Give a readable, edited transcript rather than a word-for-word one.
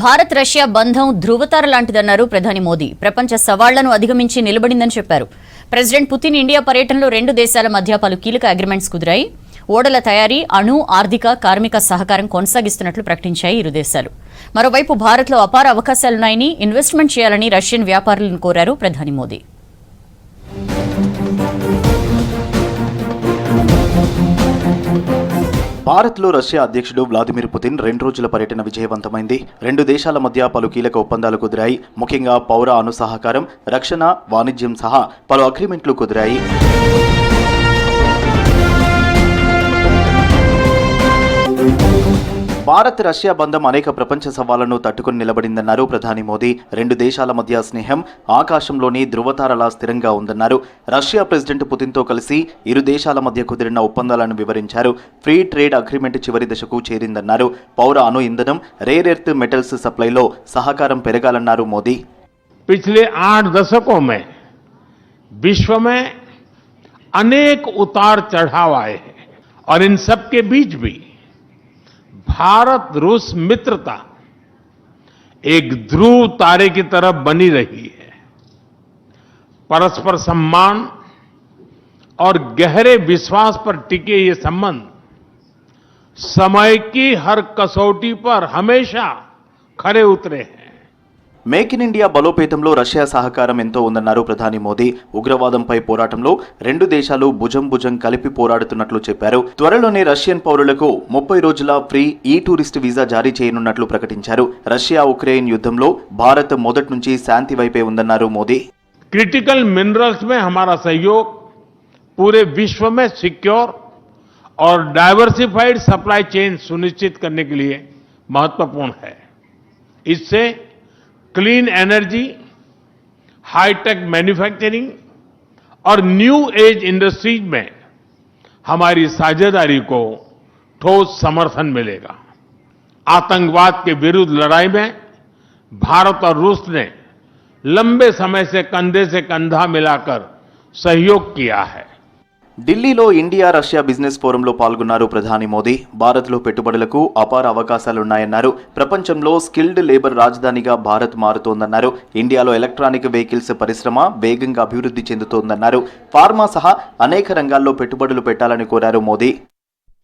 Bharat Russia బంధం ధృవతార లాంటిదన్నారు ప్రధాని మోదీ. ప్రపంచ సవాళ్లను అధిగమించి నిలబడిందని చెప్పారు. ప్రెసిడెంట్ పుతిన్ ఇండియా పర్యటనలో రెండు దేశాల మధ్య పలు కీలక అగ్రిమెంట్స్ కుదిరాయి. ఓడల తయారీ, అణు, ఆర్థిక, కార్మిక సహకారం కొనసాగిస్తున్నట్లు ప్రకటించాయి ఇరు దేశాలు. మరోవైపు భారత్లో అపార అవకాశాలున్నాయని, ఇన్వెస్ట్మెంట్ చేయాలని రష్యన్ వ్యాపారులను కోరారు ప్రధాని మోదీ. భారత్లో రష్యా అధ్యక్షుడు వ్లాదిమిర్ పుతిన్ 2 రోజుల పర్యటన విజయవంతమైంది. రెండు దేశాల మధ్య పలు కీలక ఒప్పందాలు కుదిరాయి. ముఖ్యంగా పౌర అణు సహకారం, రక్షణ, వాణిజ్యం సహా పలు అగ్రిమెంట్లు కుదిరాయి. భారత్ రష్యా బంధం అనేక ప్రపంచ సవాళ్లను తట్టుకుని నిలబడిందన్నారు ప్రధాని మోదీ. రెండు దేశాల మధ్య స్నేహం ఆకాశంలోని ధృవతారలా స్థిరంగా ఉందన్నారు. రష్యా ప్రెసిడెంట్ పుతిన్తో కలిసి ఇరు దేశాల మధ్య కుదిరిన ఒప్పందాలను వివరించారు. ఫ్రీ ట్రేడ్ అగ్రిమెంట్ చివరి దశకు చేరిందన్నారు. పౌర అణు ఇంధనం, రేర్ ఎర్త్ మెటల్స్ సప్లైలో సహకారం పెరగాలన్నారు మోదీ. पिछले 8 दशकों में विश्व में अनेक उतार चढ़ाव आए हैं और इन सब के बीच भी भारत रूस मित्रता एक ध्रुव तारे की तरफ बनी रही है. परस्पर सम्मान और गहरे विश्वास पर टिके ये संबंध समय की हर कसौटी पर हमेशा खरे उतरे हैं. మేక్ ఇన్ ఇండియా బలోపేతంలో రష్యా సహకారం ఎంతో ఉందన్నారు ప్రధాని మోదీ. ఉగ్రవాదంపై పోరాటంలో రెండు దేశాలు భుజం భుజం కలిపి పోరాడుతున్నట్లు చెప్పారు. త్వరలోనే రష్యన్ పౌరులకు 30 రోజుల ఫ్రీ టూరిస్ట్ వీసా జారీ చేయనున్నట్లు ప్రకటించారు. రష్యా ఉక్రెయిన్ యుద్ధంలో భారత్ మొదటి నుంచి శాంతి వైపే ఉందన్నారు మోదీ. क्रिटिकल मिनरल्स में हमारा सहयोग पूरे विश्व में सिक्योर और डाइवर्सिफाइड सप्लाई चेन सुनिश्चित करने के लिए महत्वपूर्ण है. इससे क्लीन एनर्जी, हाईटेक मैन्युफैक्चरिंग और न्यू एज इंडस्ट्रीज में हमारी साझेदारी को ठोस समर्थन मिलेगा. आतंकवाद के विरुद्ध लड़ाई में भारत और रूस ने लंबे समय से कंधे से कंधा मिलाकर सहयोग किया है. ఢిల్లీలో ఇండియా రష్యా బిజినెస్ ఫోరంలో పాల్గొన్నారు ప్రధాని మోదీ. భారత్లో పెట్టుబడులకు అపార అవకాశాలున్నాయన్నారు. ప్రపంచంలో స్కిల్డ్ లేబర్ రాజధానిగా భారత్ మారుతోందన్నారు. ఇండియాలో ఎలక్ట్రానిక్ వెహికల్స్ పరిశ్రమ వేగంగా అభివృద్ధి చెందుతోందన్నారు. ఫార్మా సహా అనేక రంగాల్లో పెట్టుబడులు పెట్టాలని కోరారు మోదీ.